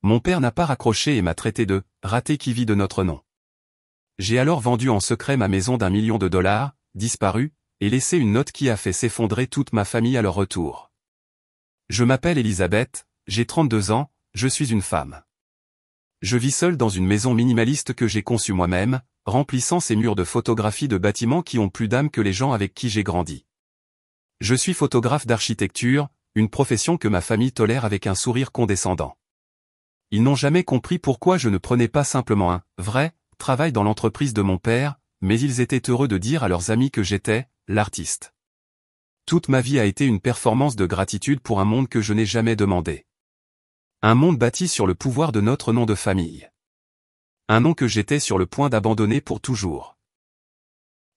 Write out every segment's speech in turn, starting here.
Mon père n'a pas raccroché et m'a traité de « raté qui vit de notre nom ». J'ai alors vendu en secret ma maison d'1 million de dollars, disparu, et laissé une note qui a fait s'effondrer toute ma famille à leur retour. Je m'appelle Elisabeth, j'ai 32 ans, je suis une femme. Je vis seule dans une maison minimaliste que j'ai conçue moi-même, remplissant ses murs de photographies de bâtiments qui ont plus d'âme que les gens avec qui j'ai grandi. Je suis photographe d'architecture, une profession que ma famille tolère avec un sourire condescendant. Ils n'ont jamais compris pourquoi je ne prenais pas simplement un vrai travail dans l'entreprise de mon père, mais ils étaient heureux de dire à leurs amis que j'étais l'artiste. Toute ma vie a été une performance de gratitude pour un monde que je n'ai jamais demandé. Un monde bâti sur le pouvoir de notre nom de famille. Un nom que j'étais sur le point d'abandonner pour toujours.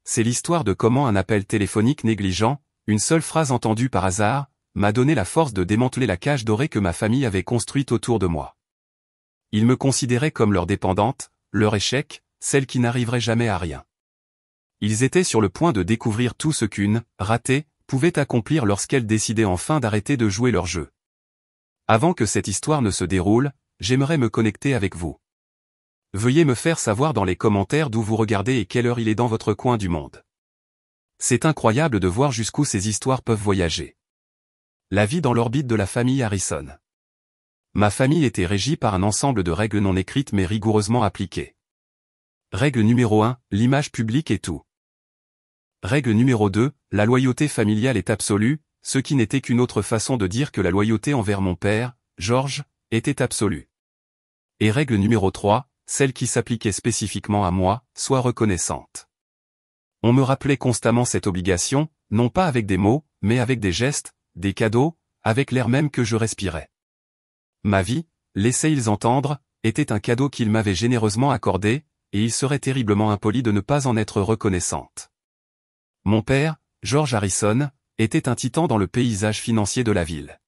C'est l'histoire de comment un appel téléphonique négligent, une seule phrase entendue par hasard, m'a donné la force de démanteler la cage dorée que ma famille avait construite autour de moi. Ils me considéraient comme leur dépendante, leur échec, celle qui n'arriverait jamais à rien. Ils étaient sur le point de découvrir tout ce qu'une ratée pouvait accomplir lorsqu'elle décidait enfin d'arrêter de jouer leur jeu. Avant que cette histoire ne se déroule, j'aimerais me connecter avec vous. Veuillez me faire savoir dans les commentaires d'où vous regardez et quelle heure il est dans votre coin du monde. C'est incroyable de voir jusqu'où ces histoires peuvent voyager. La vie dans l'orbite de la famille Harrison. Ma famille était régie par un ensemble de règles non écrites mais rigoureusement appliquées. Règle numéro 1, l'image publique est tout. Règle numéro 2, la loyauté familiale est absolue, ce qui n'était qu'une autre façon de dire que la loyauté envers mon père, George, était absolue. Et règle numéro 3, celle qui s'appliquait spécifiquement à moi, sois reconnaissante. On me rappelait constamment cette obligation, non pas avec des mots, mais avec des gestes, des cadeaux, avec l'air même que je respirais. Ma vie, laissez-ils entendre, était un cadeau qu'ils m'avaient généreusement accordé, et il serait terriblement impoli de ne pas en être reconnaissante. Mon père, George Harrison, était un titan dans le paysage financier de la ville.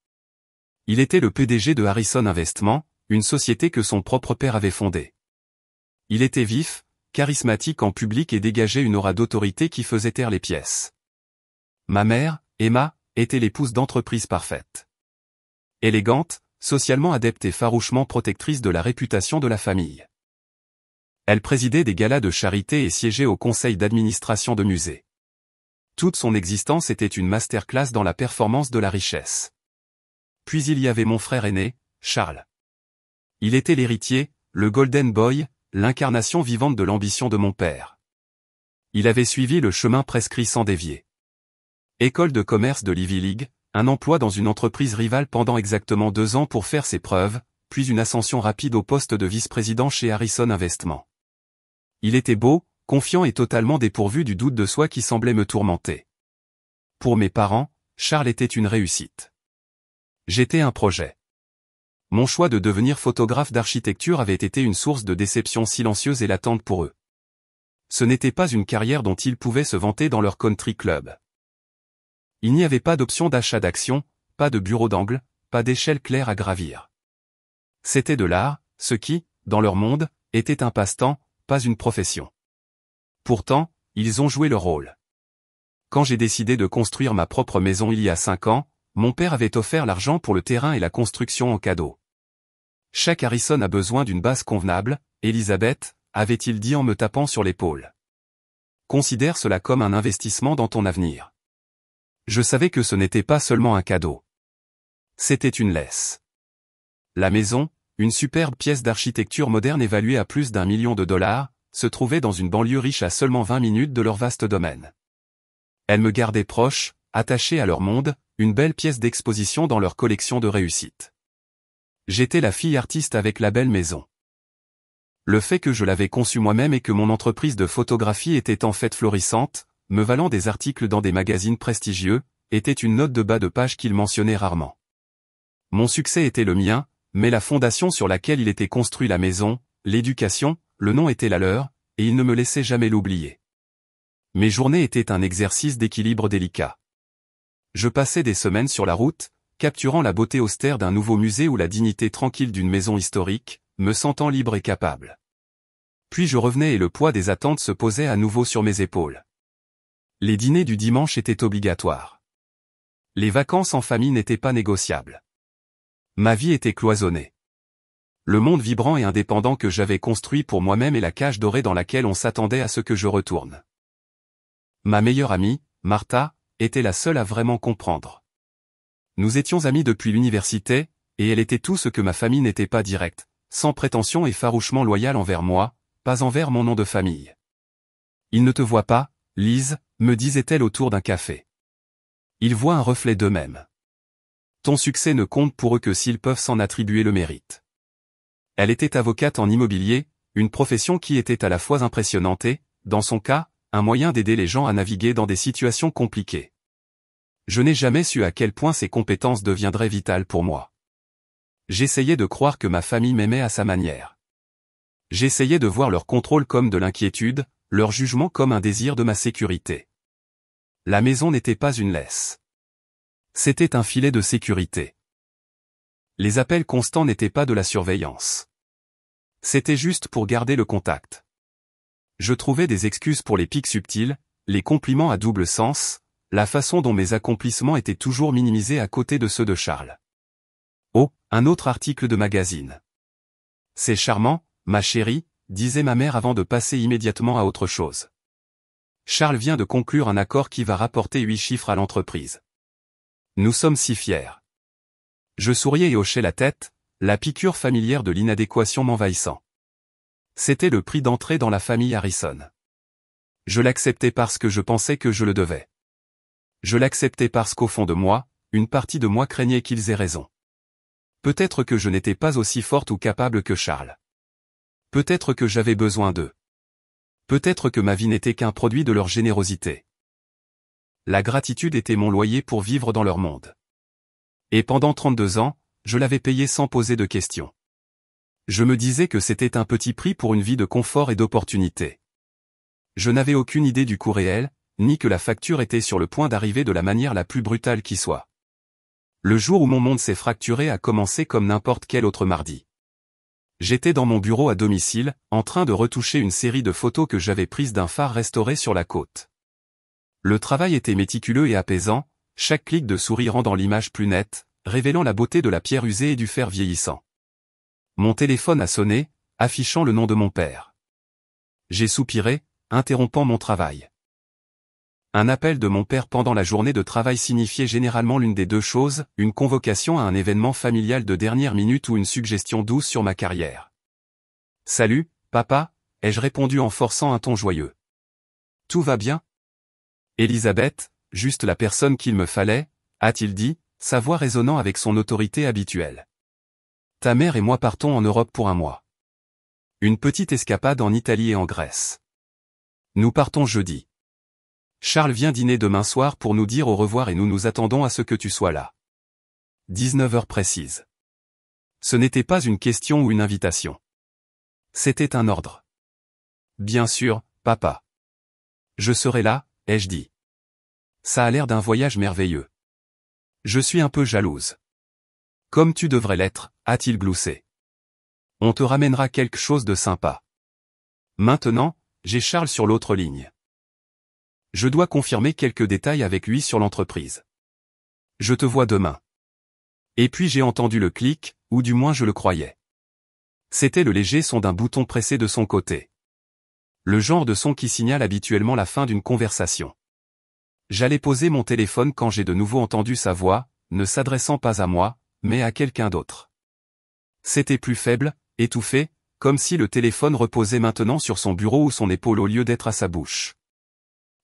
Il était le PDG de Harrison Investment, une société que son propre père avait fondée. Il était vif, charismatique en public et dégageait une aura d'autorité qui faisait taire les pièces. Ma mère, Emma, était l'épouse d'entreprise parfaite. Élégante, socialement adepte et farouchement protectrice de la réputation de la famille. Elle présidait des galas de charité et siégeait au conseil d'administration de musées. Toute son existence était une masterclass dans la performance de la richesse. Puis il y avait mon frère aîné, Charles. Il était l'héritier, le Golden Boy, l'incarnation vivante de l'ambition de mon père. Il avait suivi le chemin prescrit sans dévier. École de commerce de l'Ivy League, un emploi dans une entreprise rivale pendant exactement 2 ans pour faire ses preuves, puis une ascension rapide au poste de vice-président chez Harrison Investment. Il était beau, confiant et totalement dépourvu du doute de soi qui semblait me tourmenter. Pour mes parents, Charles était une réussite. J'étais un projet. Mon choix de devenir photographe d'architecture avait été une source de déception silencieuse et latente pour eux. Ce n'était pas une carrière dont ils pouvaient se vanter dans leur country club. Il n'y avait pas d'option d'achat d'actions, pas de bureau d'angle, pas d'échelle claire à gravir. C'était de l'art, ce qui, dans leur monde, était un passe-temps, pas une profession. Pourtant, ils ont joué leur rôle. Quand j'ai décidé de construire ma propre maison il y a 5 ans, mon père avait offert l'argent pour le terrain et la construction en cadeau. Chaque Harrison a besoin d'une base convenable, Elisabeth, avait-il dit en me tapant sur l'épaule. Considère cela comme un investissement dans ton avenir. Je savais que ce n'était pas seulement un cadeau. C'était une laisse. La maison, une superbe pièce d'architecture moderne évaluée à plus d'1 million de dollars, se trouvait dans une banlieue riche à seulement 20 minutes de leur vaste domaine. Elle me gardait proche, attaché à leur monde, une belle pièce d'exposition dans leur collection de réussite. J'étais la fille artiste avec la belle maison. Le fait que je l'avais conçue moi-même et que mon entreprise de photographie était en fait florissante, me valant des articles dans des magazines prestigieux, était une note de bas de page qu'il mentionnait rarement. Mon succès était le mien, mais la fondation sur laquelle il était construit la maison, l'éducation, le nom était la leur, et il ne me laissait jamais l'oublier. Mes journées étaient un exercice d'équilibre délicat. Je passais des semaines sur la route, capturant la beauté austère d'un nouveau musée ou la dignité tranquille d'une maison historique, me sentant libre et capable. Puis je revenais et le poids des attentes se posait à nouveau sur mes épaules. Les dîners du dimanche étaient obligatoires. Les vacances en famille n'étaient pas négociables. Ma vie était cloisonnée. Le monde vibrant et indépendant que j'avais construit pour moi-même et la cage dorée dans laquelle on s'attendait à ce que je retourne. Ma meilleure amie, Martha, était la seule à vraiment comprendre. Nous étions amis depuis l'université, et elle était tout ce que ma famille n'était pas directe, sans prétention et farouchement loyale envers moi, pas envers mon nom de famille. Ils ne te voient pas, Lise, me disait-elle autour d'un café. Ils voient un reflet d'eux-mêmes. Ton succès ne compte pour eux que s'ils peuvent s'en attribuer le mérite. Elle était avocate en immobilier, une profession qui était à la fois impressionnante et, dans son cas, un moyen d'aider les gens à naviguer dans des situations compliquées. Je n'ai jamais su à quel point ces compétences deviendraient vitales pour moi. J'essayais de croire que ma famille m'aimait à sa manière. J'essayais de voir leur contrôle comme de l'inquiétude, leur jugement comme un désir de ma sécurité. La maison n'était pas une laisse. C'était un filet de sécurité. Les appels constants n'étaient pas de la surveillance. C'était juste pour garder le contact. Je trouvais des excuses pour les pics subtils, les compliments à double sens, la façon dont mes accomplissements étaient toujours minimisés à côté de ceux de Charles. Oh, un autre article de magazine. C'est charmant, ma chérie, disait ma mère avant de passer immédiatement à autre chose. Charles vient de conclure un accord qui va rapporter 8 chiffres à l'entreprise. Nous sommes si fiers. Je souriais et hochais la tête, la piqûre familière de l'inadéquation m'envahissant. C'était le prix d'entrée dans la famille Harrison. Je l'acceptais parce que je pensais que je le devais. Je l'acceptais parce qu'au fond de moi, une partie de moi craignait qu'ils aient raison. Peut-être que je n'étais pas aussi forte ou capable que Charles. Peut-être que j'avais besoin d'eux. Peut-être que ma vie n'était qu'un produit de leur générosité. La gratitude était mon loyer pour vivre dans leur monde. Et pendant 32 ans, je l'avais payé sans poser de questions. Je me disais que c'était un petit prix pour une vie de confort et d'opportunité. Je n'avais aucune idée du coût réel, ni que la facture était sur le point d'arriver de la manière la plus brutale qui soit. Le jour où mon monde s'est fracturé a commencé comme n'importe quel autre mardi. J'étais dans mon bureau à domicile, en train de retoucher une série de photos que j'avais prises d'un phare restauré sur la côte. Le travail était méticuleux et apaisant, chaque clic de souris rendant l'image plus nette, révélant la beauté de la pierre usée et du fer vieillissant. Mon téléphone a sonné, affichant le nom de mon père. J'ai soupiré, interrompant mon travail. Un appel de mon père pendant la journée de travail signifiait généralement l'une des deux choses, une convocation à un événement familial de dernière minute ou une suggestion douce sur ma carrière. « Salut, papa », ai-je répondu en forçant un ton joyeux. « Tout va bien ?»« Elisabeth, juste la personne qu'il me fallait », a-t-il dit, sa voix résonnant avec son autorité habituelle. « Ta mère et moi partons en Europe pour un mois. Une petite escapade en Italie et en Grèce. Nous partons jeudi. Charles vient dîner demain soir pour nous dire au revoir et nous nous attendons à ce que tu sois là. 19h précise. Ce n'était pas une question ou une invitation. C'était un ordre. Bien sûr, papa. Je serai là, ai-je dit. Ça a l'air d'un voyage merveilleux. Je suis un peu jalouse. Comme tu devrais l'être, a-t-il gloussé. On te ramènera quelque chose de sympa. Maintenant, j'ai Charles sur l'autre ligne. Je dois confirmer quelques détails avec lui sur l'entreprise. Je te vois demain. Et puis j'ai entendu le clic, ou du moins je le croyais. C'était le léger son d'un bouton pressé de son côté. Le genre de son qui signale habituellement la fin d'une conversation. J'allais poser mon téléphone quand j'ai de nouveau entendu sa voix, ne s'adressant pas à moi, mais à quelqu'un d'autre. C'était plus faible, étouffé, comme si le téléphone reposait maintenant sur son bureau ou son épaule au lieu d'être à sa bouche.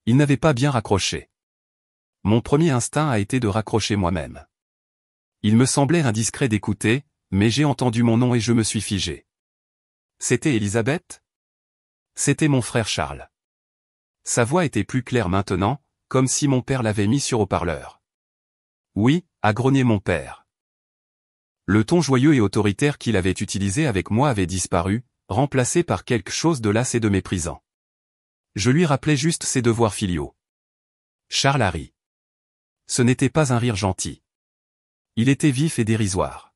Il n'avait pas bien raccroché. Mon premier instinct a été de raccrocher moi-même. Il me semblait indiscret d'écouter, mais j'ai entendu mon nom et je me suis figé. C'était Elisabeth ? C'était mon frère Charles. Sa voix était plus claire maintenant, comme si mon père l'avait mis sur haut-parleur. Oui, a grogné mon père. Le ton joyeux et autoritaire qu'il avait utilisé avec moi avait disparu, remplacé par quelque chose de las et de méprisant. Je lui rappelais juste ses devoirs filiaux. Charles a ri. Ce n'était pas un rire gentil. Il était vif et dérisoire.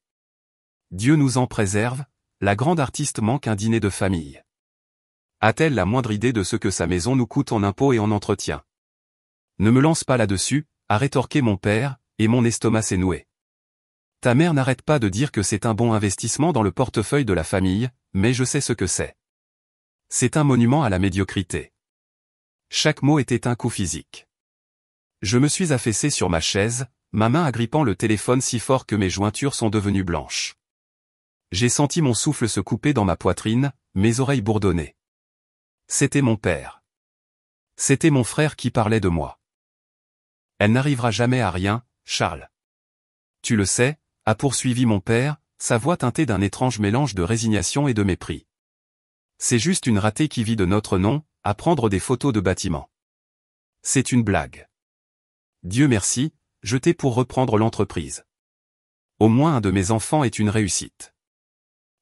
Dieu nous en préserve, la grande artiste manque un dîner de famille. A-t-elle la moindre idée de ce que sa maison nous coûte en impôts et en entretien? Ne me lance pas là-dessus, a rétorqué mon père, et mon estomac s'est noué. Ta mère n'arrête pas de dire que c'est un bon investissement dans le portefeuille de la famille, mais je sais ce que c'est. C'est un monument à la médiocrité. Chaque mot était un coup physique. Je me suis affaissé sur ma chaise, ma main agrippant le téléphone si fort que mes jointures sont devenues blanches. J'ai senti mon souffle se couper dans ma poitrine, mes oreilles bourdonner. C'était mon père. C'était mon frère qui parlait de moi. Elle n'arrivera jamais à rien, Charles. Tu le sais, a poursuivi mon père, sa voix teintée d'un étrange mélange de résignation et de mépris. C'est juste une ratée qui vit de notre nom, à prendre des photos de bâtiments. C'est une blague. Dieu merci, je t'ai pour reprendre l'entreprise. Au moins un de mes enfants est une réussite.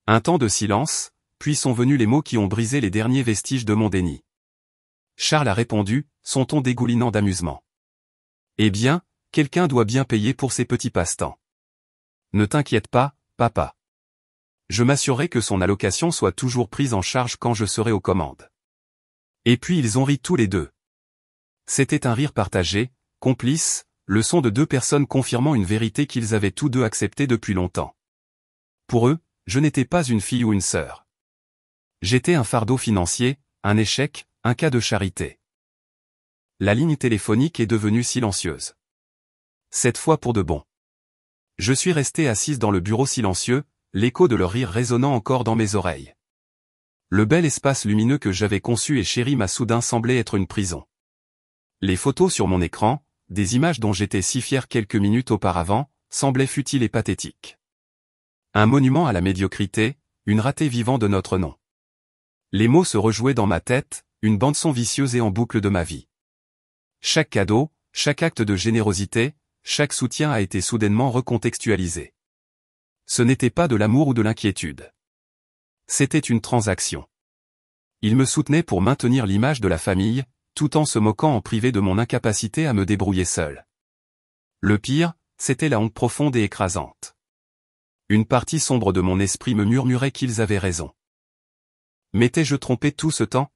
Un temps de silence, puis sont venus les mots qui ont brisé les derniers vestiges de mon déni. Charles a répondu, son ton dégoulinant d'amusement. Eh bien, quelqu'un doit bien payer pour ses petits passe-temps. Ne t'inquiète pas, papa. Je m'assurerai que son allocation soit toujours prise en charge quand je serai aux commandes. Et puis ils ont ri tous les deux. C'était un rire partagé, complice, le son de deux personnes confirmant une vérité qu'ils avaient tous deux acceptée depuis longtemps. Pour eux, je n'étais pas une fille ou une sœur. J'étais un fardeau financier, un échec, un cas de charité. La ligne téléphonique est devenue silencieuse. Cette fois pour de bon. Je suis resté assise dans le bureau silencieux, l'écho de leur rire résonnant encore dans mes oreilles. Le bel espace lumineux que j'avais conçu et chéri m'a soudain semblé être une prison. Les photos sur mon écran, des images dont j'étais si fier quelques minutes auparavant, semblaient futiles et pathétiques. Un monument à la médiocrité, une ratée vivant de notre nom. Les mots se rejouaient dans ma tête, une bande-son vicieuse et en boucle de ma vie. Chaque cadeau, chaque acte de générosité, chaque soutien a été soudainement recontextualisé. Ce n'était pas de l'amour ou de l'inquiétude. C'était une transaction. Il me soutenait pour maintenir l'image de la famille, tout en se moquant en privé de mon incapacité à me débrouiller seul. Le pire, c'était la honte profonde et écrasante. Une partie sombre de mon esprit me murmurait qu'ils avaient raison. M'étais-je trompé tout ce temps?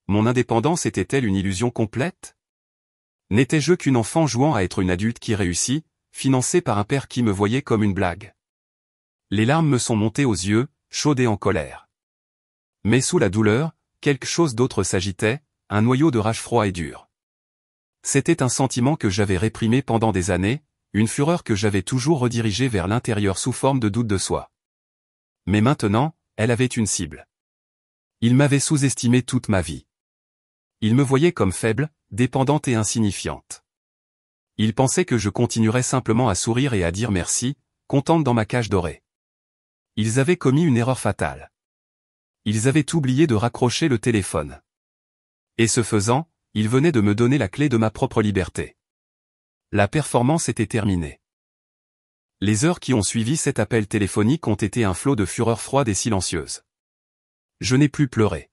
Mon indépendance était-elle une illusion complète? N'étais-je qu'une enfant jouant à être une adulte qui réussit, financée par un père qui me voyait comme une blague? Les larmes me sont montées aux yeux, chaudes et en colère. Mais sous la douleur, quelque chose d'autre s'agitait, un noyau de rage froid et dur. C'était un sentiment que j'avais réprimé pendant des années, une fureur que j'avais toujours redirigée vers l'intérieur sous forme de doute de soi. Mais maintenant, elle avait une cible. Il m'avait sous-estimé toute ma vie. Il me voyait comme faible, dépendante et insignifiante. Il pensait que je continuerais simplement à sourire et à dire merci, contente dans ma cage dorée. Ils avaient commis une erreur fatale. Ils avaient oublié de raccrocher le téléphone. Et ce faisant, ils venaient de me donner la clé de ma propre liberté. La performance était terminée. Les heures qui ont suivi cet appel téléphonique ont été un flot de fureur froide et silencieuse. Je n'ai plus pleuré.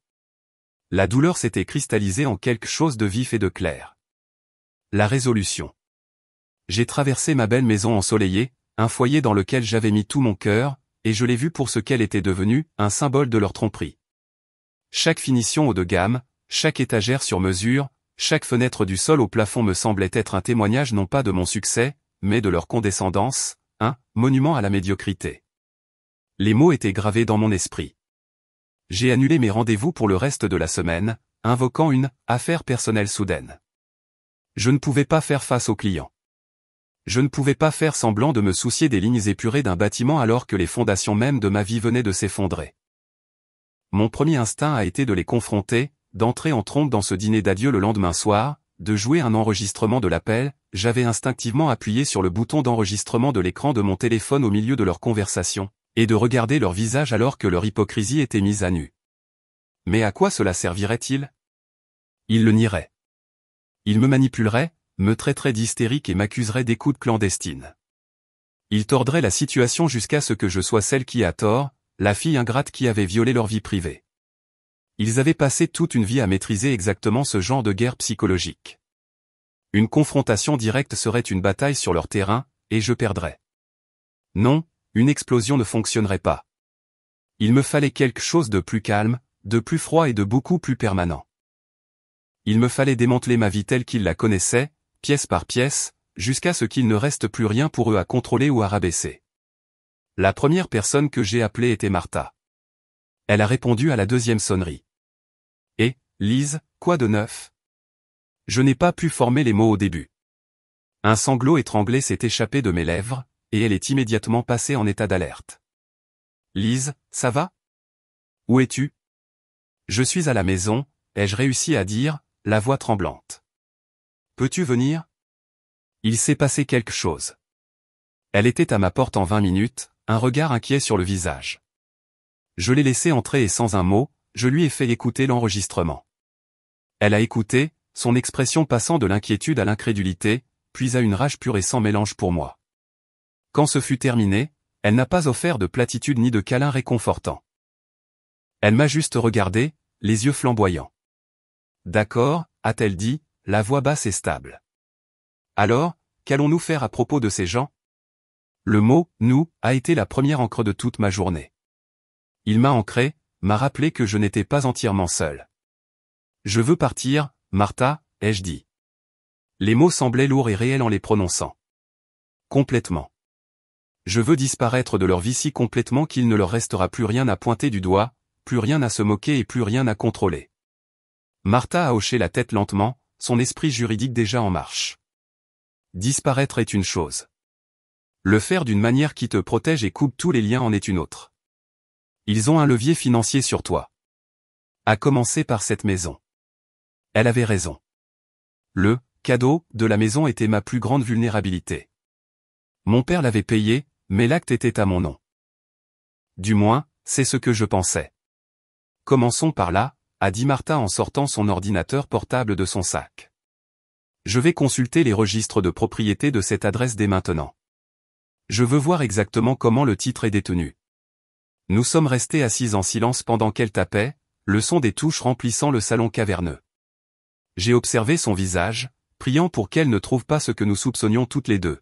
La douleur s'était cristallisée en quelque chose de vif et de clair. La résolution. J'ai traversé ma belle maison ensoleillée, un foyer dans lequel j'avais mis tout mon cœur, et je l'ai vue pour ce qu'elle était devenue, un symbole de leur tromperie. Chaque finition haut de gamme, chaque étagère sur mesure, chaque fenêtre du sol au plafond me semblait être un témoignage non pas de mon succès, mais de leur condescendance, un monument à la médiocrité. Les mots étaient gravés dans mon esprit. J'ai annulé mes rendez-vous pour le reste de la semaine, invoquant une affaire personnelle soudaine. Je ne pouvais pas faire face aux clients. Je ne pouvais pas faire semblant de me soucier des lignes épurées d'un bâtiment alors que les fondations mêmes de ma vie venaient de s'effondrer. Mon premier instinct a été de les confronter, d'entrer en trompe dans ce dîner d'adieu le lendemain soir, de jouer un enregistrement de l'appel. J'avais instinctivement appuyé sur le bouton d'enregistrement de l'écran de mon téléphone au milieu de leur conversation, et de regarder leur visage alors que leur hypocrisie était mise à nu. Mais à quoi cela servirait-il? Ils le nieraient. Ils me manipuleraient, me traiteraient d'hystérique et m'accuseraient d'écoute clandestine. Ils tordraient la situation jusqu'à ce que je sois celle qui a tort, la fille ingrate qui avait violé leur vie privée. Ils avaient passé toute une vie à maîtriser exactement ce genre de guerre psychologique. Une confrontation directe serait une bataille sur leur terrain, et je perdrais. Non, une explosion ne fonctionnerait pas. Il me fallait quelque chose de plus calme, de plus froid et de beaucoup plus permanent. Il me fallait démanteler ma vie telle qu'ils la connaissaient, pièce par pièce, jusqu'à ce qu'il ne reste plus rien pour eux à contrôler ou à rabaisser. La première personne que j'ai appelée était Martha. Elle a répondu à la deuxième sonnerie. Et, Lise, quoi de neuf? Je n'ai pas pu former les mots au début. Un sanglot étranglé s'est échappé de mes lèvres, et elle est immédiatement passée en état d'alerte. Lise, ça va? Où es-tu? Je suis à la maison, ai-je réussi à dire, la voix tremblante. Peux-tu venir? Il s'est passé quelque chose. Elle était à ma porte en 20 minutes, un regard inquiet sur le visage. Je l'ai laissée entrer et sans un mot, je lui ai fait écouter l'enregistrement. Elle a écouté, son expression passant de l'inquiétude à l'incrédulité, puis à une rage pure et sans mélange pour moi. Quand ce fut terminé, elle n'a pas offert de platitude ni de câlin réconfortant. Elle m'a juste regardé, les yeux flamboyants. D'accord, a-t-elle dit, la voix basse et stable. Alors, qu'allons-nous faire à propos de ces gens? Le mot « nous » a été la première encre de toute ma journée. Il m'a ancré, m'a rappelé que je n'étais pas entièrement seul. Je veux partir, Martha, ai-je dit. Les mots semblaient lourds et réels en les prononçant. Complètement. Je veux disparaître de leur vie si complètement qu'il ne leur restera plus rien à pointer du doigt, plus rien à se moquer et plus rien à contrôler. Martha a hoché la tête lentement, son esprit juridique déjà en marche. Disparaître est une chose. Le faire d'une manière qui te protège et coupe tous les liens en est une autre. Ils ont un levier financier sur toi. À commencer par cette maison. Elle avait raison. Le cadeau de la maison était ma plus grande vulnérabilité. Mon père l'avait payé, mais l'acte était à mon nom. Du moins, c'est ce que je pensais. Commençons par là, a dit Martha en sortant son ordinateur portable de son sac. Je vais consulter les registres de propriété de cette adresse dès maintenant. Je veux voir exactement comment le titre est détenu. Nous sommes restés assises en silence pendant qu'elle tapait, le son des touches remplissant le salon caverneux. J'ai observé son visage, priant pour qu'elle ne trouve pas ce que nous soupçonnions toutes les deux.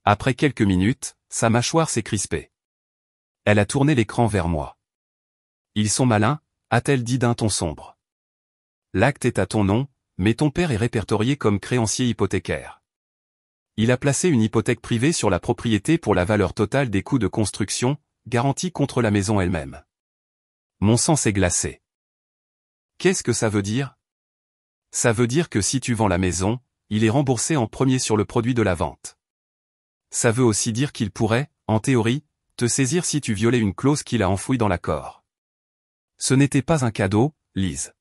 Après quelques minutes, sa mâchoire s'est crispée. Elle a tourné l'écran vers moi. Ils sont malins, a-t-elle dit d'un ton sombre. L'acte est à ton nom, mais ton père est répertorié comme créancier hypothécaire. Il a placé une hypothèque privée sur la propriété pour la valeur totale des coûts de construction, garantie contre la maison elle-même. Mon sang s'est glacé. Qu'est-ce que ça veut dire? Ça veut dire que si tu vends la maison, il est remboursé en premier sur le produit de la vente. Ça veut aussi dire qu'il pourrait, en théorie, te saisir si tu violais une clause qu'il a enfouie dans l'accord. Ce n'était pas un cadeau, Lise.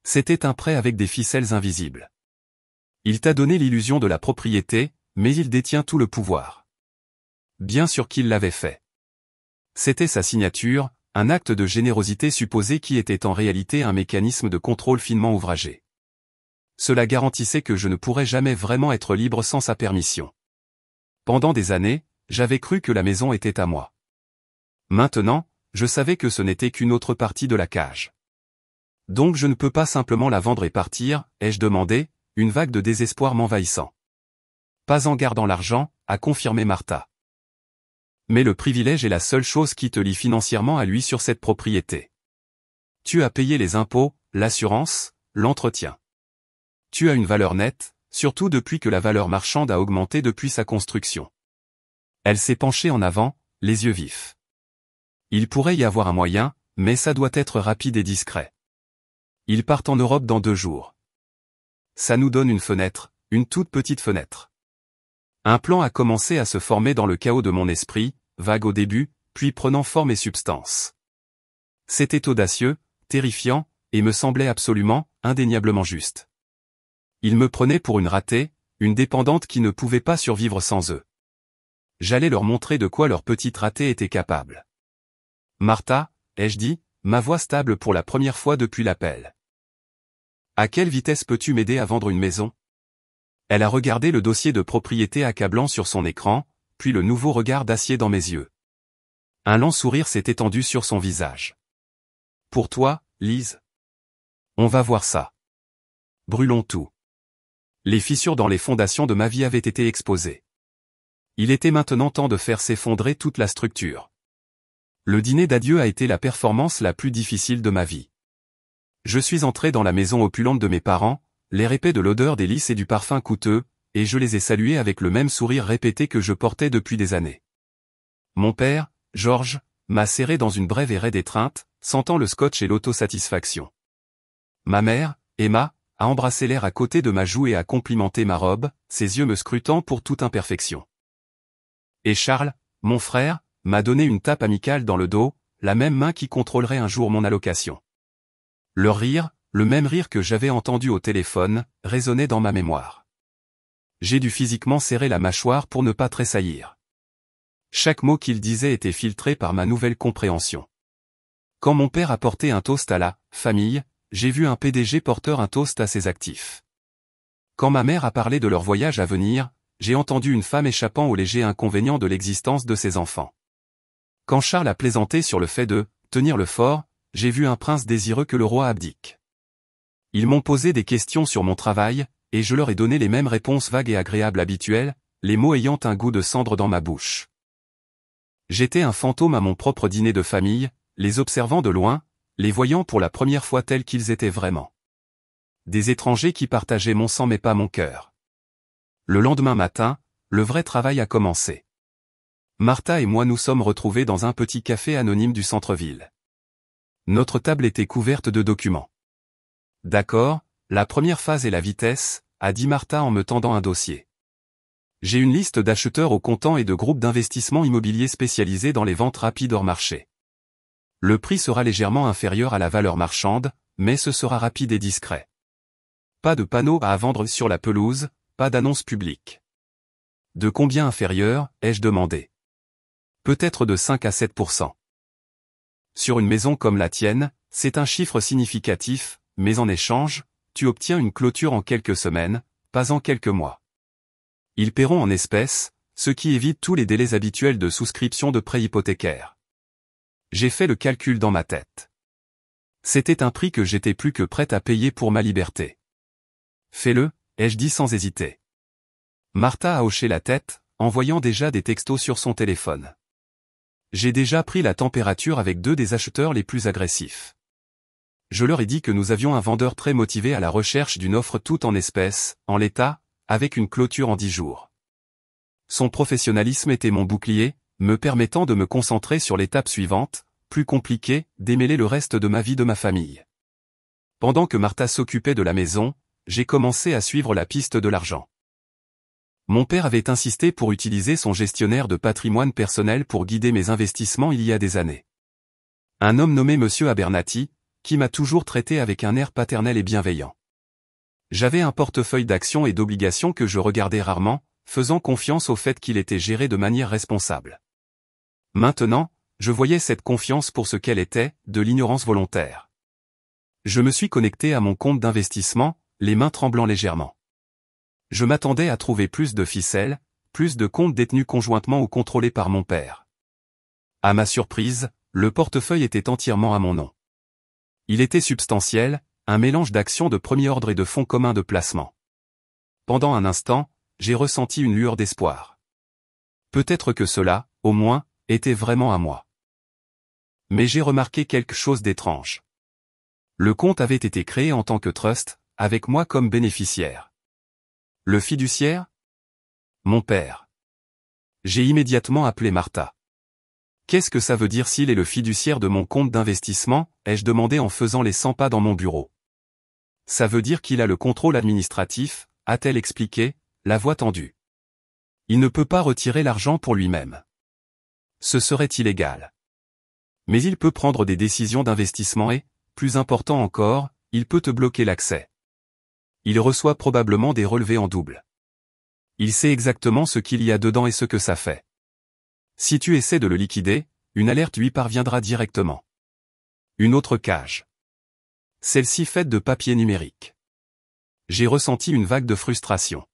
C'était un prêt avec des ficelles invisibles. Il t'a donné l'illusion de la propriété, mais il détient tout le pouvoir. Bien sûr qu'il l'avait fait. C'était sa signature, un acte de générosité supposé qui était en réalité un mécanisme de contrôle finement ouvragé. Cela garantissait que je ne pourrais jamais vraiment être libre sans sa permission. Pendant des années, j'avais cru que la maison était à moi. Maintenant, je savais que ce n'était qu'une autre partie de la cage. Donc je ne peux pas simplement la vendre et partir, ai-je demandé, une vague de désespoir m'envahissant. Pas en gardant l'argent, a confirmé Martha. Mais le privilège est la seule chose qui te lie financièrement à lui sur cette propriété. Tu as payé les impôts, l'assurance, l'entretien. Tu as une valeur nette, surtout depuis que la valeur marchande a augmenté depuis sa construction. Elle s'est penchée en avant, les yeux vifs. Il pourrait y avoir un moyen, mais ça doit être rapide et discret. Ils partent en Europe dans 2 jours. Ça nous donne une fenêtre, une toute petite fenêtre. Un plan a commencé à se former dans le chaos de mon esprit, vague au début, puis prenant forme et substance. C'était audacieux, terrifiant, et me semblait absolument, indéniablement juste. Ils me prenaient pour une ratée, une dépendante qui ne pouvait pas survivre sans eux. J'allais leur montrer de quoi leur petite ratée était capable. Martha, ai-je dit, ma voix stable pour la première fois depuis l'appel. À quelle vitesse peux-tu m'aider à vendre une maison? Elle a regardé le dossier de propriété accablant sur son écran, puis le nouveau regard d'acier dans mes yeux. Un lent sourire s'est étendu sur son visage. Pour toi, Lise? On va voir ça. Brûlons tout. Les fissures dans les fondations de ma vie avaient été exposées. Il était maintenant temps de faire s'effondrer toute la structure. Le dîner d'adieu a été la performance la plus difficile de ma vie. Je suis entré dans la maison opulente de mes parents, l'air épais de l'odeur des lys et du parfum coûteux, et je les ai salués avec le même sourire répété que je portais depuis des années. Mon père, Georges, m'a serré dans une brève et raide étreinte, sentant le scotch et l'autosatisfaction. Ma mère, Emma, a embrassé l'air à côté de ma joue et a complimenté ma robe, ses yeux me scrutant pour toute imperfection. Et Charles, mon frère, m'a donné une tape amicale dans le dos, la même main qui contrôlerait un jour mon allocation. Leur rire, le même rire que j'avais entendu au téléphone, résonnait dans ma mémoire. J'ai dû physiquement serrer la mâchoire pour ne pas tressaillir. Chaque mot qu'ils disaient était filtré par ma nouvelle compréhension. Quand mon père a porté un toast à la famille, j'ai vu un PDG porteur un toast à ses actifs. Quand ma mère a parlé de leur voyage à venir, j'ai entendu une femme échappant aux légers inconvénients de l'existence de ses enfants. Quand Charles a plaisanté sur le fait de tenir le fort, j'ai vu un prince désireux que le roi abdique. Ils m'ont posé des questions sur mon travail, et je leur ai donné les mêmes réponses vagues et agréables habituelles, les mots ayant un goût de cendre dans ma bouche. J'étais un fantôme à mon propre dîner de famille, les observant de loin, les voyant pour la première fois tels qu'ils étaient vraiment. Des étrangers qui partageaient mon sang mais pas mon cœur. Le lendemain matin, le vrai travail a commencé. Martha et moi nous sommes retrouvés dans un petit café anonyme du centre-ville. Notre table était couverte de documents. D'accord, la première phase est la vitesse, a dit Martha en me tendant un dossier. J'ai une liste d'acheteurs au comptant et de groupes d'investissement immobilier spécialisés dans les ventes rapides hors marché. Le prix sera légèrement inférieur à la valeur marchande, mais ce sera rapide et discret. Pas de panneaux à vendre sur la pelouse, pas d'annonce publique. De combien inférieur, ai-je demandé. Peut-être de 5 à 7%. Sur une maison comme la tienne, c'est un chiffre significatif, mais en échange, tu obtiens une clôture en quelques semaines, pas en quelques mois. Ils paieront en espèces, ce qui évite tous les délais habituels de souscription de prêts hypothécaires. J'ai fait le calcul dans ma tête. C'était un prix que j'étais plus que prête à payer pour ma liberté. Fais-le, ai-je dit sans hésiter. Martha a hoché la tête, envoyant déjà des textos sur son téléphone. J'ai déjà pris la température avec 2 des acheteurs les plus agressifs. Je leur ai dit que nous avions un vendeur très motivé à la recherche d'une offre toute en espèces, en l'état, avec une clôture en 10 jours. Son professionnalisme était mon bouclier, me permettant de me concentrer sur l'étape suivante, plus compliquée, démêler le reste de ma vie de ma famille. Pendant que Martha s'occupait de la maison, j'ai commencé à suivre la piste de l'argent. Mon père avait insisté pour utiliser son gestionnaire de patrimoine personnel pour guider mes investissements il y a des années. Un homme nommé Monsieur Abernathy, qui m'a toujours traité avec un air paternel et bienveillant. J'avais un portefeuille d'actions et d'obligations que je regardais rarement, faisant confiance au fait qu'il était géré de manière responsable. Maintenant, je voyais cette confiance pour ce qu'elle était, de l'ignorance volontaire. Je me suis connecté à mon compte d'investissement, les mains tremblant légèrement. Je m'attendais à trouver plus de ficelles, plus de comptes détenus conjointement ou contrôlés par mon père. À ma surprise, le portefeuille était entièrement à mon nom. Il était substantiel, un mélange d'actions de premier ordre et de fonds communs de placement. Pendant un instant, j'ai ressenti une lueur d'espoir. Peut-être que cela, au moins, était vraiment à moi. Mais j'ai remarqué quelque chose d'étrange. Le compte avait été créé en tant que trust, avec moi comme bénéficiaire. Le fiduciaire? Mon père. J'ai immédiatement appelé Martha. Qu'est-ce que ça veut dire s'il est le fiduciaire de mon compte d'investissement, ai-je demandé en faisant les 100 pas dans mon bureau. Ça veut dire qu'il a le contrôle administratif, a-t-elle expliqué, la voix tendue. Il ne peut pas retirer l'argent pour lui-même. Ce serait illégal. Mais il peut prendre des décisions d'investissement et, plus important encore, il peut te bloquer l'accès. Il reçoit probablement des relevés en double. Il sait exactement ce qu'il y a dedans et ce que ça fait. Si tu essaies de le liquider, une alerte lui parviendra directement. Une autre cage. Celle-ci faite de papier numérique. J'ai ressenti une vague de frustration.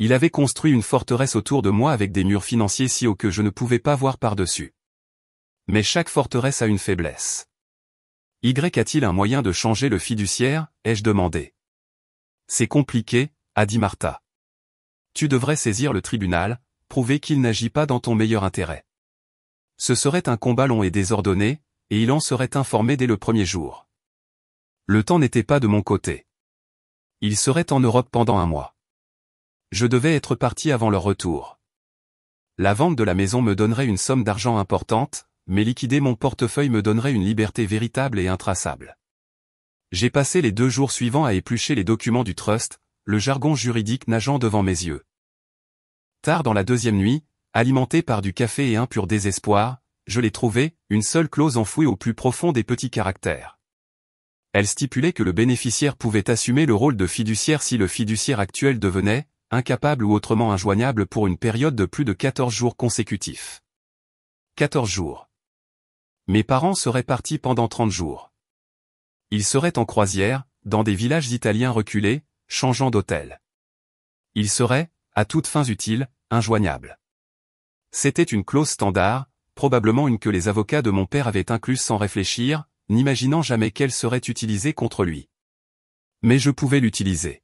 Il avait construit une forteresse autour de moi avec des murs financiers si hauts que je ne pouvais pas voir par-dessus. Mais chaque forteresse a une faiblesse. A-t-il un moyen de changer le fiduciaire, ai-je demandé. C'est compliqué, a dit Martha. Tu devrais saisir le tribunal, prouver qu'il n'agit pas dans ton meilleur intérêt. Ce serait un combat long et désordonné, et il en serait informé dès le premier jour. Le temps n'était pas de mon côté. Il serait en Europe pendant un mois. Je devais être parti avant leur retour. La vente de la maison me donnerait une somme d'argent importante, mais liquider mon portefeuille me donnerait une liberté véritable et intraçable. J'ai passé les 2 jours suivants à éplucher les documents du trust, le jargon juridique nageant devant mes yeux. Tard dans la 2e nuit, alimenté par du café et un pur désespoir, je l'ai trouvé, une seule clause enfouie au plus profond des petits caractères. Elle stipulait que le bénéficiaire pouvait assumer le rôle de fiduciaire si le fiduciaire actuel devenait, incapable ou autrement injoignable pour une période de plus de 14 jours consécutifs. 14 jours. Mes parents seraient partis pendant 30 jours. Ils seraient en croisière, dans des villages italiens reculés, changeant d'hôtel. Ils seraient, à toutes fins utiles, injoignables. C'était une clause standard, probablement une que les avocats de mon père avaient incluse sans réfléchir, n'imaginant jamais qu'elle serait utilisée contre lui. Mais je pouvais l'utiliser.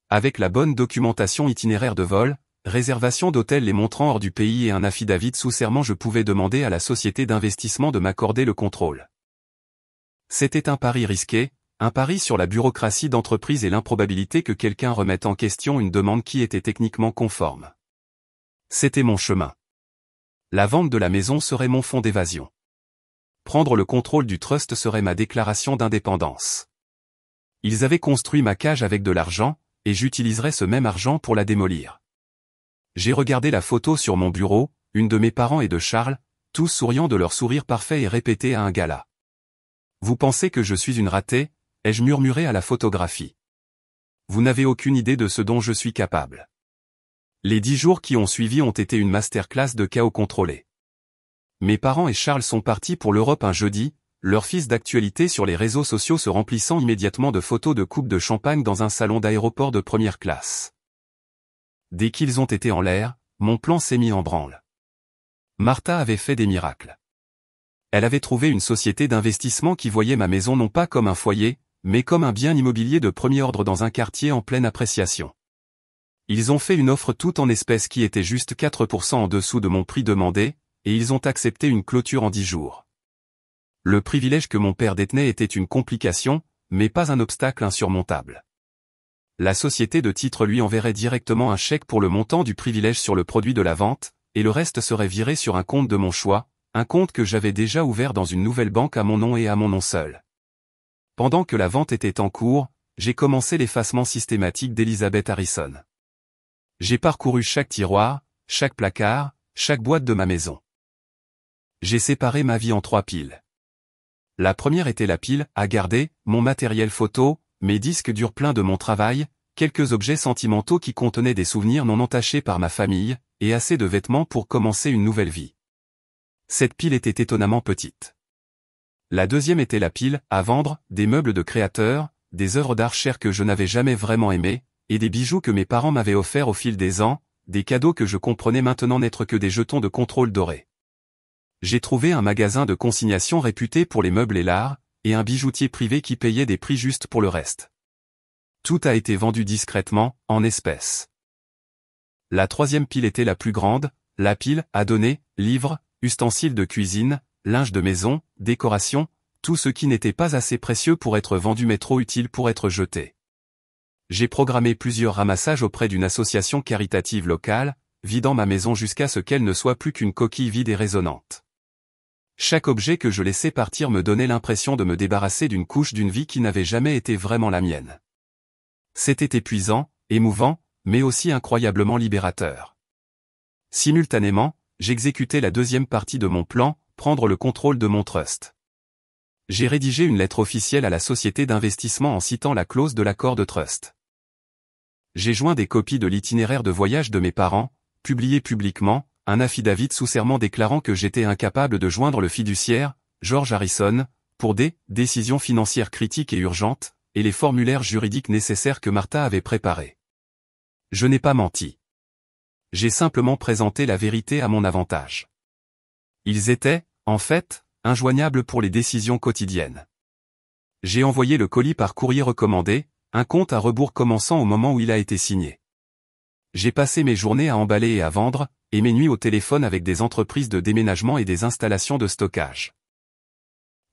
Avec la bonne documentation itinéraire de vol, réservation d'hôtel les montrant hors du pays et un affidavit sous serment, je pouvais demander à la société d'investissement de m'accorder le contrôle. C'était un pari risqué, un pari sur la bureaucratie d'entreprise et l'improbabilité que quelqu'un remette en question une demande qui était techniquement conforme. C'était mon chemin. La vente de la maison serait mon fonds d'évasion. Prendre le contrôle du trust serait ma déclaration d'indépendance. Ils avaient construit ma cage avec de l'argent, et j'utiliserais ce même argent pour la démolir. J'ai regardé la photo sur mon bureau, une de mes parents et de Charles, tous souriant de leur sourire parfait et répété à un gala. « Vous pensez que je suis une ratée ?» ai-je murmuré à la photographie. « Vous n'avez aucune idée de ce dont je suis capable. » Les 10 jours qui ont suivi ont été une masterclass de chaos contrôlé. Mes parents et Charles sont partis pour l'Europe un jeudi, leur fils d'actualité sur les réseaux sociaux se remplissant immédiatement de photos de coupes de champagne dans un salon d'aéroport de première classe. Dès qu'ils ont été en l'air, mon plan s'est mis en branle. Martha avait fait des miracles. Elle avait trouvé une société d'investissement qui voyait ma maison non pas comme un foyer, mais comme un bien immobilier de premier ordre dans un quartier en pleine appréciation. Ils ont fait une offre toute en espèces qui était juste 4% en dessous de mon prix demandé, et ils ont accepté une clôture en 10 jours. Le privilège que mon père détenait était une complication, mais pas un obstacle insurmontable. La société de titres lui enverrait directement un chèque pour le montant du privilège sur le produit de la vente, et le reste serait viré sur un compte de mon choix, un compte que j'avais déjà ouvert dans une nouvelle banque à mon nom et à mon nom seul. Pendant que la vente était en cours, j'ai commencé l'effacement systématique d'Elizabeth Harrison. J'ai parcouru chaque tiroir, chaque placard, chaque boîte de ma maison. J'ai séparé ma vie en 3 piles. La première était la pile à garder, mon matériel photo, mes disques durs pleins de mon travail, quelques objets sentimentaux qui contenaient des souvenirs non entachés par ma famille, et assez de vêtements pour commencer une nouvelle vie. Cette pile était étonnamment petite. La deuxième était la pile à vendre, des meubles de créateurs, des œuvres d'art chères que je n'avais jamais vraiment aimées, et des bijoux que mes parents m'avaient offerts au fil des ans, des cadeaux que je comprenais maintenant n'être que des jetons de contrôle dorés. J'ai trouvé un magasin de consignation réputé pour les meubles et l'art, et un bijoutier privé qui payait des prix justes pour le reste. Tout a été vendu discrètement, en espèces. La troisième pile était la plus grande, la pile à donner, livres, ustensiles de cuisine, linge de maison, décoration, tout ce qui n'était pas assez précieux pour être vendu mais trop utile pour être jeté. J'ai programmé plusieurs ramassages auprès d'une association caritative locale, vidant ma maison jusqu'à ce qu'elle ne soit plus qu'une coquille vide et résonnante. Chaque objet que je laissais partir me donnait l'impression de me débarrasser d'une couche d'une vie qui n'avait jamais été vraiment la mienne. C'était épuisant, émouvant, mais aussi incroyablement libérateur. Simultanément, j'exécutais la deuxième partie de mon plan, prendre le contrôle de mon trust. J'ai rédigé une lettre officielle à la société d'investissement en citant la clause de l'accord de trust. J'ai joint des copies de l'itinéraire de voyage de mes parents, publié publiquement, un affidavit sous serment déclarant que j'étais incapable de joindre le fiduciaire, George Harrison, pour des décisions financières critiques et urgentes, et les formulaires juridiques nécessaires que Martha avait préparés. Je n'ai pas menti. J'ai simplement présenté la vérité à mon avantage. Ils étaient, en fait, injoignables pour les décisions quotidiennes. J'ai envoyé le colis par courrier recommandé, un compte à rebours commençant au moment où il a été signé. J'ai passé mes journées à emballer et à vendre, et mes nuits au téléphone avec des entreprises de déménagement et des installations de stockage.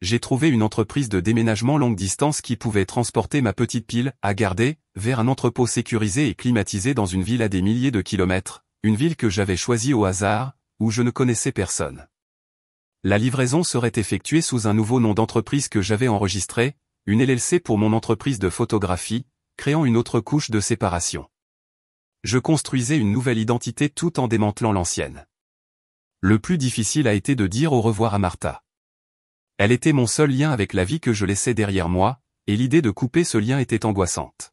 J'ai trouvé une entreprise de déménagement longue distance qui pouvait transporter ma petite pile, à garder, vers un entrepôt sécurisé et climatisé dans une ville à des milliers de kilomètres, une ville que j'avais choisie au hasard, où je ne connaissais personne. La livraison serait effectuée sous un nouveau nom d'entreprise que j'avais enregistré, une LLC pour mon entreprise de photographie, créant une autre couche de séparation. Je construisais une nouvelle identité tout en démantelant l'ancienne. Le plus difficile a été de dire au revoir à Martha. Elle était mon seul lien avec la vie que je laissais derrière moi, et l'idée de couper ce lien était angoissante.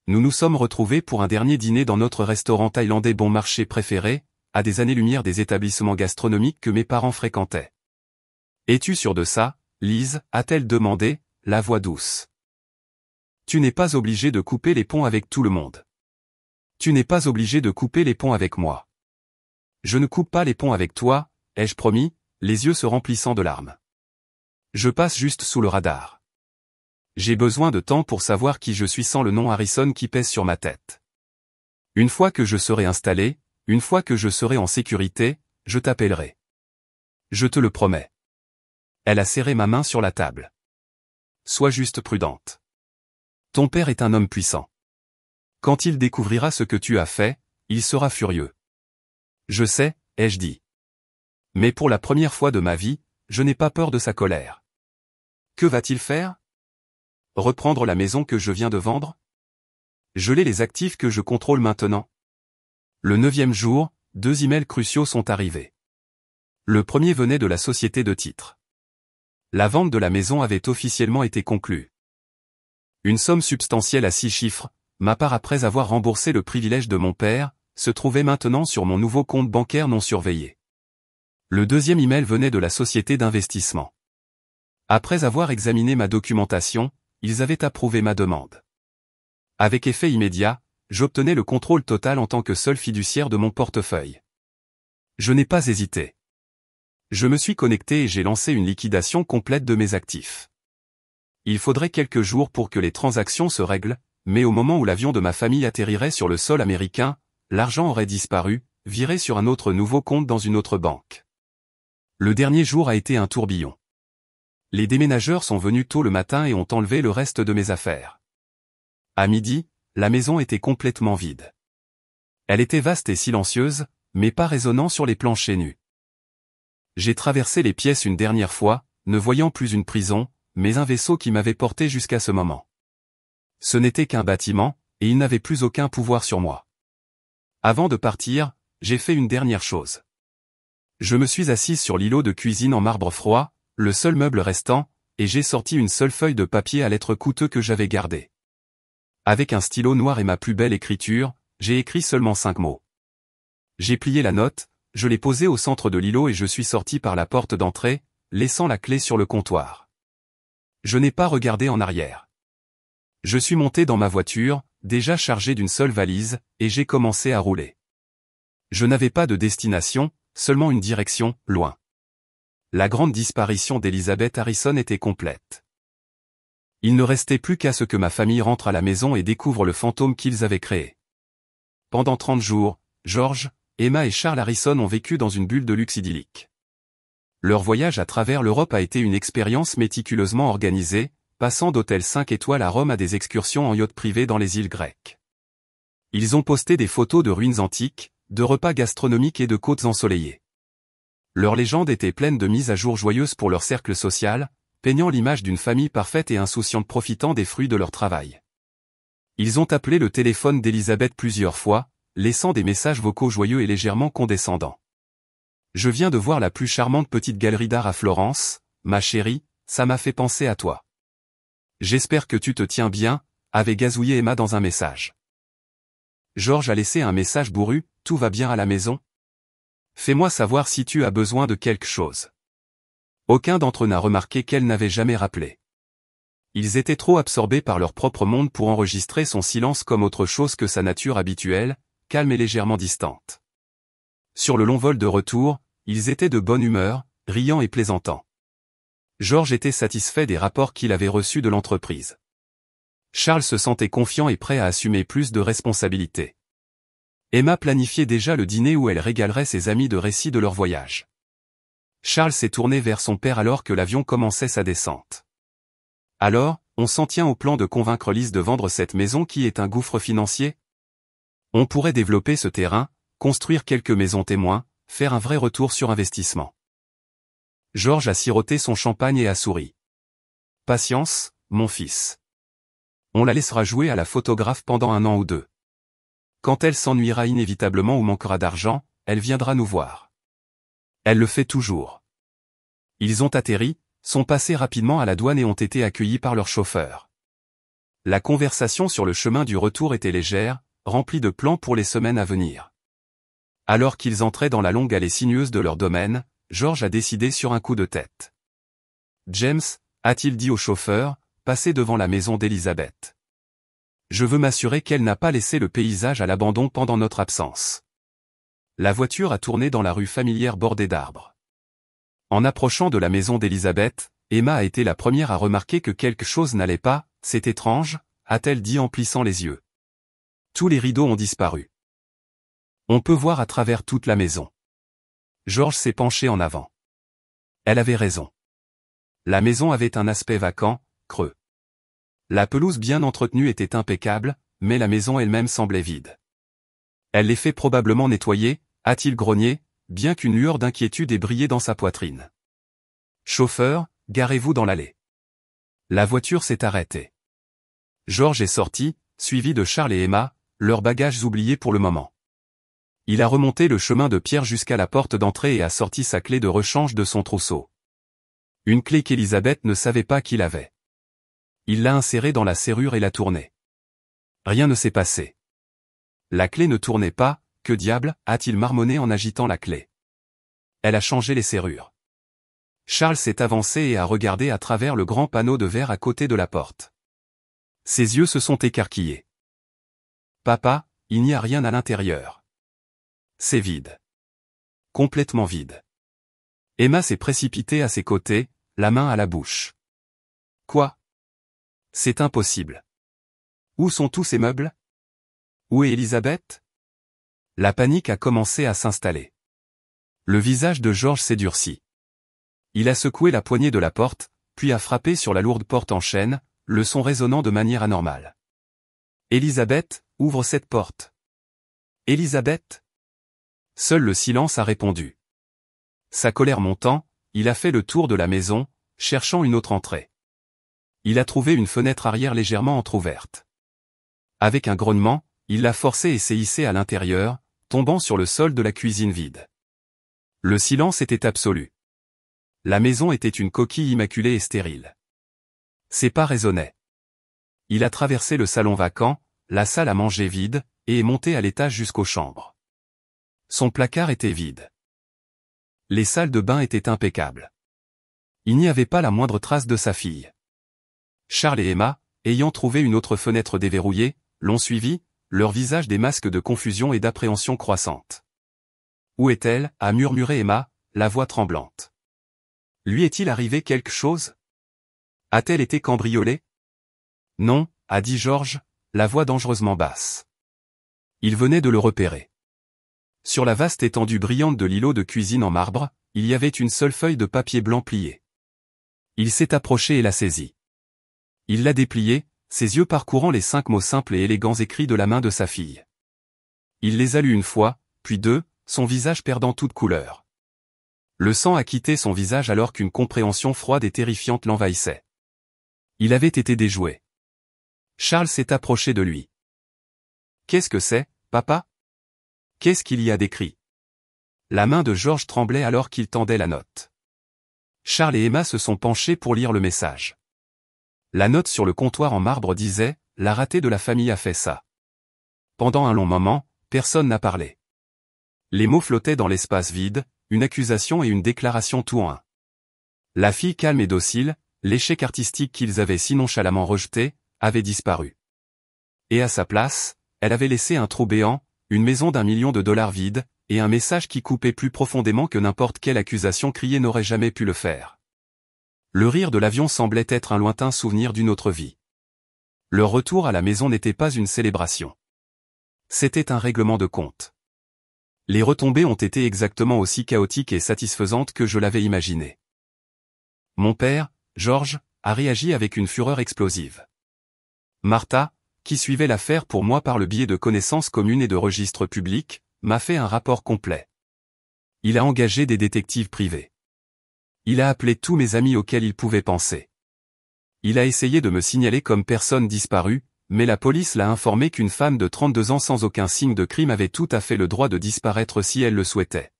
Nous nous sommes retrouvés pour un dernier dîner dans notre restaurant thaïlandais bon marché préféré, à des années-lumière des établissements gastronomiques que mes parents fréquentaient. « Es-tu sûre de ça, Lise ?» a-t-elle demandé, la voix douce. « Tu n'es pas obligé de couper les ponts avec tout le monde. Tu n'es pas obligé de couper les ponts avec moi. Je ne coupe pas les ponts avec toi, ai-je promis, les yeux se remplissant de larmes. Je passe juste sous le radar. J'ai besoin de temps pour savoir qui je suis sans le nom Harrison qui pèse sur ma tête. Une fois que je serai installé, une fois que je serai en sécurité, je t'appellerai. Je te le promets. » Elle a serré ma main sur la table. « Sois juste prudente. Ton père est un homme puissant. Quand il découvrira ce que tu as fait, il sera furieux. » Je sais, ai-je dit. Mais pour la première fois de ma vie, je n'ai pas peur de sa colère. Que va-t-il faire? Reprendre la maison que je viens de vendre? Geler les actifs que je contrôle maintenant? Le 9e jour, 2 emails cruciaux sont arrivés. Le premier venait de la société de titres. La vente de la maison avait officiellement été conclue. Une somme substantielle à 6 chiffres, ma part après avoir remboursé le privilège de mon père, se trouvait maintenant sur mon nouveau compte bancaire non surveillé. Le deuxième email venait de la société d'investissement. Après avoir examiné ma documentation, ils avaient approuvé ma demande. Avec effet immédiat, j'obtenais le contrôle total en tant que seul fiduciaire de mon portefeuille. Je n'ai pas hésité. Je me suis connecté et j'ai lancé une liquidation complète de mes actifs. Il faudrait quelques jours pour que les transactions se règlent, mais au moment où l'avion de ma famille atterrirait sur le sol américain, l'argent aurait disparu, viré sur un autre nouveau compte dans une autre banque. Le dernier jour a été un tourbillon. Les déménageurs sont venus tôt le matin et ont enlevé le reste de mes affaires. À midi, la maison était complètement vide. Elle était vaste et silencieuse, mais pas résonnant sur les planchers nus. J'ai traversé les pièces une dernière fois, ne voyant plus une prison, mais un vaisseau qui m'avait porté jusqu'à ce moment. Ce n'était qu'un bâtiment, et il n'avait plus aucun pouvoir sur moi. Avant de partir, j'ai fait une dernière chose. Je me suis assise sur l'îlot de cuisine en marbre froid, le seul meuble restant, et j'ai sorti une seule feuille de papier à lettres coûteux que j'avais gardée. Avec un stylo noir et ma plus belle écriture, j'ai écrit seulement 5 mots. J'ai plié la note, je l'ai posée au centre de l'îlot et je suis sorti par la porte d'entrée, laissant la clé sur le comptoir. Je n'ai pas regardé en arrière. Je suis monté dans ma voiture, déjà chargée d'une seule valise, et j'ai commencé à rouler. Je n'avais pas de destination, seulement une direction, loin. La grande disparition d'Elizabeth Harrison était complète. Il ne restait plus qu'à ce que ma famille rentre à la maison et découvre le fantôme qu'ils avaient créé. Pendant 30 jours, George, Emma et Charles Harrison ont vécu dans une bulle de luxe idyllique. Leur voyage à travers l'Europe a été une expérience méticuleusement organisée, passant d'hôtels 5 étoiles à Rome à des excursions en yacht privé dans les îles grecques. Ils ont posté des photos de ruines antiques, de repas gastronomiques et de côtes ensoleillées. Leur légende était pleine de mises à jour joyeuses pour leur cercle social, peignant l'image d'une famille parfaite et insouciante profitant des fruits de leur travail. Ils ont appelé le téléphone d'Elisabeth plusieurs fois, laissant des messages vocaux joyeux et légèrement condescendants. Je viens de voir la plus charmante petite galerie d'art à Florence, ma chérie, ça m'a fait penser à toi. J'espère que tu te tiens bien, avait gazouillé Emma dans un message. George a laissé un message bourru, tout va bien à la maison? Fais-moi savoir si tu as besoin de quelque chose. Aucun d'entre eux n'a remarqué qu'elle n'avait jamais rappelé. Ils étaient trop absorbés par leur propre monde pour enregistrer son silence comme autre chose que sa nature habituelle, calme et légèrement distante. Sur le long vol de retour, ils étaient de bonne humeur, riant et plaisantants. George était satisfait des rapports qu'il avait reçus de l'entreprise. Charles se sentait confiant et prêt à assumer plus de responsabilités. Emma planifiait déjà le dîner où elle régalerait ses amis de récits de leur voyage. Charles s'est tourné vers son père alors que l'avion commençait sa descente. Alors, on s'en tient au plan de convaincre Lise de vendre cette maison qui est un gouffre financier? On pourrait développer ce terrain, construire quelques maisons témoins, faire un vrai retour sur investissement. Georges a siroté son champagne et a souri. Patience, mon fils. On la laissera jouer à la photographe pendant 1 an ou 2. Quand elle s'ennuiera inévitablement ou manquera d'argent, elle viendra nous voir. Elle le fait toujours. Ils ont atterri, sont passés rapidement à la douane et ont été accueillis par leur chauffeur. La conversation sur le chemin du retour était légère, remplie de plans pour les semaines à venir. Alors qu'ils entraient dans la longue allée sinueuse de leur domaine, Georges a décidé sur un coup de tête. James, a-t-il dit au chauffeur, passez devant la maison d'Elisabeth. Je veux m'assurer qu'elle n'a pas laissé le paysage à l'abandon pendant notre absence. La voiture a tourné dans la rue familière bordée d'arbres. En approchant de la maison d'Elisabeth, Emma a été la première à remarquer que quelque chose n'allait pas. C'est étrange, a-t-elle dit en plissant les yeux. Tous les rideaux ont disparu. On peut voir à travers toute la maison. Georges s'est penché en avant. Elle avait raison. La maison avait un aspect vacant, creux. La pelouse bien entretenue était impeccable, mais la maison elle-même semblait vide. Elle les fait probablement nettoyer, a-t-il grogné, bien qu'une lueur d'inquiétude ait brillé dans sa poitrine. Chauffeur, garez-vous dans l'allée. La voiture s'est arrêtée. Georges est sorti, suivi de Charles et Emma, leurs bagages oubliés pour le moment. Il a remonté le chemin de pierre jusqu'à la porte d'entrée et a sorti sa clé de rechange de son trousseau. Une clé qu'Elisabeth ne savait pas qu'il avait. Il l'a insérée dans la serrure et l'a tournée. Rien ne s'est passé. La clé ne tournait pas, que diable, a-t-il marmonné en agitant la clé. Elle a changé les serrures. Charles s'est avancé et a regardé à travers le grand panneau de verre à côté de la porte. Ses yeux se sont écarquillés. Papa, il n'y a rien à l'intérieur. C'est vide. Complètement vide. Emma s'est précipitée à ses côtés, la main à la bouche. Quoi? C'est impossible. Où sont tous ces meubles? Où est Elisabeth? La panique a commencé à s'installer. Le visage de Georges s'est durci. Il a secoué la poignée de la porte, puis a frappé sur la lourde porte en chêne, le son résonnant de manière anormale. Elisabeth, ouvre cette porte. Elisabeth? Seul le silence a répondu. Sa colère montant, il a fait le tour de la maison, cherchant une autre entrée. Il a trouvé une fenêtre arrière légèrement entr'ouverte. Avec un grognement, il l'a forcée et s'est hissé à l'intérieur, tombant sur le sol de la cuisine vide. Le silence était absolu. La maison était une coquille immaculée et stérile. Ses pas résonnaient. Il a traversé le salon vacant, la salle à manger vide, et est monté à l'étage jusqu'aux chambres. Son placard était vide. Les salles de bain étaient impeccables. Il n'y avait pas la moindre trace de sa fille. Charles et Emma, ayant trouvé une autre fenêtre déverrouillée, l'ont suivi, leur visage des masques de confusion et d'appréhension croissante. Où est-elle? A murmuré Emma, la voix tremblante. Lui est-il arrivé quelque chose? A-t-elle été cambriolée? Non, a dit Georges, la voix dangereusement basse. Il venait de le repérer. Sur la vaste étendue brillante de l'îlot de cuisine en marbre, il y avait une seule feuille de papier blanc pliée. Il s'est approché et l'a saisie. Il l'a dépliée, ses yeux parcourant les 5 mots simples et élégants écrits de la main de sa fille. Il les a lus 1 fois, puis 2, son visage perdant toute couleur. Le sang a quitté son visage alors qu'une compréhension froide et terrifiante l'envahissait. Il avait été déjoué. Charles s'est approché de lui. Qu'est-ce que c'est, papa? Qu'est-ce qu'il y a d'écrit? La main de Georges tremblait alors qu'il tendait la note. Charles et Emma se sont penchés pour lire le message. La note sur le comptoir en marbre disait « La ratée de la famille a fait ça ». Pendant un long moment, personne n'a parlé. Les mots flottaient dans l'espace vide, une accusation et une déclaration tout en un. La fille calme et docile, l'échec artistique qu'ils avaient si nonchalamment rejeté, avait disparu. Et à sa place, elle avait laissé un trou béant, une maison d'1 million de dollars vide, et un message qui coupait plus profondément que n'importe quelle accusation criée n'aurait jamais pu le faire. Le rire de l'avion semblait être un lointain souvenir d'une autre vie. Leur retour à la maison n'était pas une célébration. C'était un règlement de compte. Les retombées ont été exactement aussi chaotiques et satisfaisantes que je l'avais imaginé. Mon père, George, a réagi avec une fureur explosive. Martha, qui suivait l'affaire pour moi par le biais de connaissances communes et de registres publics, m'a fait un rapport complet. Il a engagé des détectives privés. Il a appelé tous mes amis auxquels il pouvait penser. Il a essayé de me signaler comme personne disparue, mais la police l'a informé qu'une femme de 32 ans sans aucun signe de crime avait tout à fait le droit de disparaître si elle le souhaitait.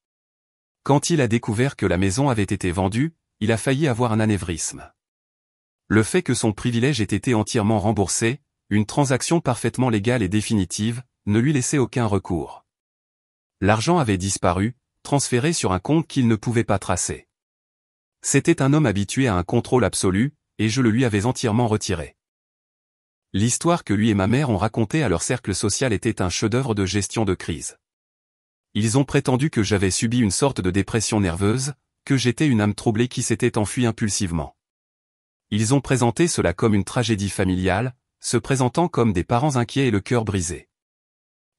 Quand il a découvert que la maison avait été vendue, il a failli avoir un anévrisme. Le fait que son privilège ait été entièrement remboursé, une transaction parfaitement légale et définitive, ne lui laissait aucun recours. L'argent avait disparu, transféré sur un compte qu'il ne pouvait pas tracer. C'était un homme habitué à un contrôle absolu, et je le lui avais entièrement retiré. L'histoire que lui et ma mère ont racontée à leur cercle social était un chef-d'œuvre de gestion de crise. Ils ont prétendu que j'avais subi une sorte de dépression nerveuse, que j'étais une âme troublée qui s'était enfuie impulsivement. Ils ont présenté cela comme une tragédie familiale, se présentant comme des parents inquiets et le cœur brisé.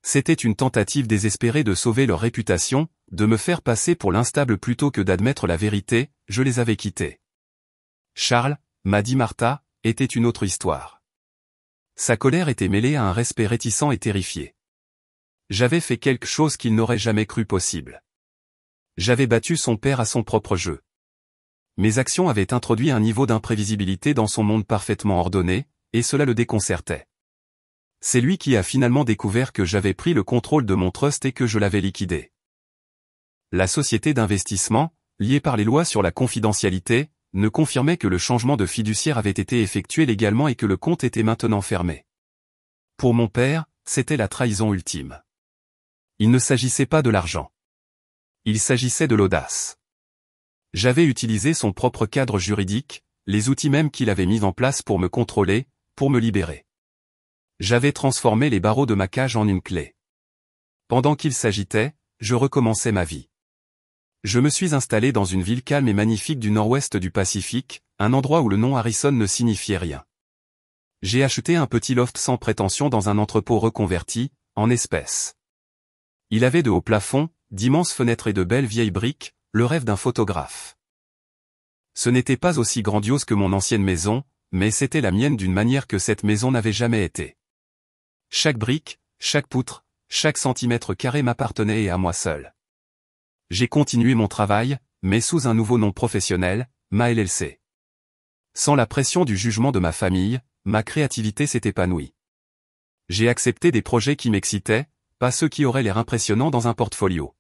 C'était une tentative désespérée de sauver leur réputation, de me faire passer pour l'instable plutôt que d'admettre la vérité, je les avais quittés. Charles, m'a dit Martha, était une autre histoire. Sa colère était mêlée à un respect réticent et terrifié. J'avais fait quelque chose qu'il n'aurait jamais cru possible. J'avais battu son père à son propre jeu. Mes actions avaient introduit un niveau d'imprévisibilité dans son monde parfaitement ordonné, et cela le déconcertait. C'est lui qui a finalement découvert que j'avais pris le contrôle de mon trust et que je l'avais liquidé. La société d'investissement, liée par les lois sur la confidentialité, ne confirmait que le changement de fiduciaire avait été effectué légalement et que le compte était maintenant fermé. Pour mon père, c'était la trahison ultime. Il ne s'agissait pas de l'argent. Il s'agissait de l'audace. J'avais utilisé son propre cadre juridique, les outils même qu'il avait mis en place pour me contrôler, pour me libérer. J'avais transformé les barreaux de ma cage en une clé. Pendant qu'il s'agitait, je recommençais ma vie. Je me suis installé dans une ville calme et magnifique du nord-ouest du Pacifique, un endroit où le nom Harrison ne signifiait rien. J'ai acheté un petit loft sans prétention dans un entrepôt reconverti, en espèces. Il avait de hauts plafonds, d'immenses fenêtres et de belles vieilles briques, le rêve d'un photographe. Ce n'était pas aussi grandiose que mon ancienne maison, mais c'était la mienne d'une manière que cette maison n'avait jamais été. Chaque brique, chaque poutre, chaque centimètre carré m'appartenait et à moi seul. J'ai continué mon travail, mais sous un nouveau nom professionnel, ma LLC. Sans la pression du jugement de ma famille, ma créativité s'est épanouie. J'ai accepté des projets qui m'excitaient, pas ceux qui auraient l'air impressionnants dans un portfolio.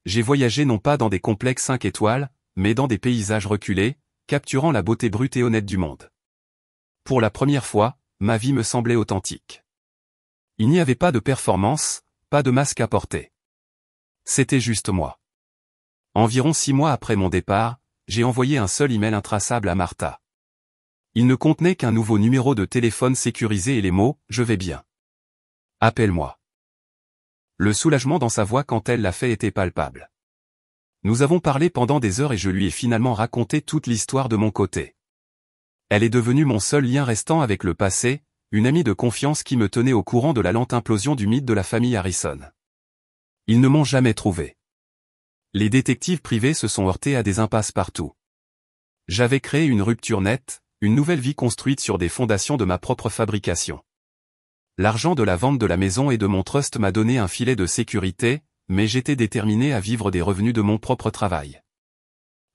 J'ai voyagé non pas dans des complexes 5 étoiles, mais dans des paysages reculés, capturant la beauté brute et honnête du monde. Pour la première fois, ma vie me semblait authentique. Il n'y avait pas de performance, pas de masque à porter. C'était juste moi. Environ 6 mois après mon départ, j'ai envoyé un seul email intraçable à Martha. Il ne contenait qu'un nouveau numéro de téléphone sécurisé et les mots « Je vais bien. Appelle-moi ». Le soulagement dans sa voix quand elle l'a fait était palpable. Nous avons parlé pendant des heures et je lui ai finalement raconté toute l'histoire de mon côté. Elle est devenue mon seul lien restant avec le passé, une amie de confiance qui me tenait au courant de la lente implosion du mythe de la famille Harrison. Ils ne m'ont jamais trouvé. Les détectives privés se sont heurtés à des impasses partout. J'avais créé une rupture nette, une nouvelle vie construite sur des fondations de ma propre fabrication. L'argent de la vente de la maison et de mon trust m'a donné un filet de sécurité, mais j'étais déterminé à vivre des revenus de mon propre travail.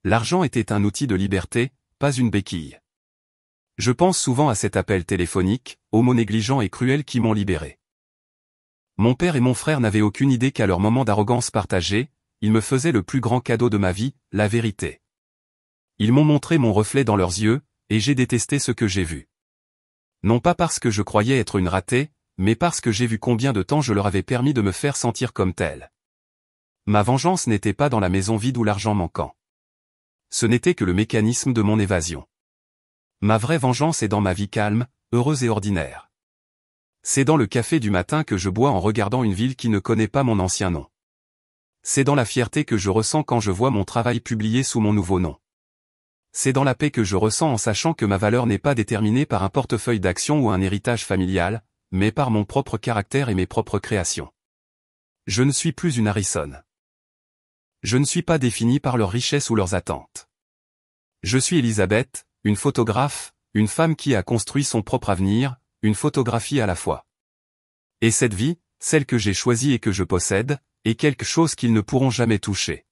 L'argent était un outil de liberté, pas une béquille. Je pense souvent à cet appel téléphonique, aux mots négligents et cruels qui m'ont libéré. Mon père et mon frère n'avaient aucune idée qu'à leur moment d'arrogance partagée, ils me faisaient le plus grand cadeau de ma vie, la vérité. Ils m'ont montré mon reflet dans leurs yeux, et j'ai détesté ce que j'ai vu. Non pas parce que je croyais être une ratée, mais parce que j'ai vu combien de temps je leur avais permis de me faire sentir comme tel. Ma vengeance n'était pas dans la maison vide ou l'argent manquant. Ce n'était que le mécanisme de mon évasion. Ma vraie vengeance est dans ma vie calme, heureuse et ordinaire. C'est dans le café du matin que je bois en regardant une ville qui ne connaît pas mon ancien nom. C'est dans la fierté que je ressens quand je vois mon travail publié sous mon nouveau nom. C'est dans la paix que je ressens en sachant que ma valeur n'est pas déterminée par un portefeuille d'actions ou un héritage familial, mais par mon propre caractère et mes propres créations. Je ne suis plus une Harrison. Je ne suis pas défini par leurs richesses ou leurs attentes. Je suis Elisabeth, une photographe, une femme qui a construit son propre avenir, une photographie à la fois. Et cette vie, celle que j'ai choisie et que je possède, est quelque chose qu'ils ne pourront jamais toucher.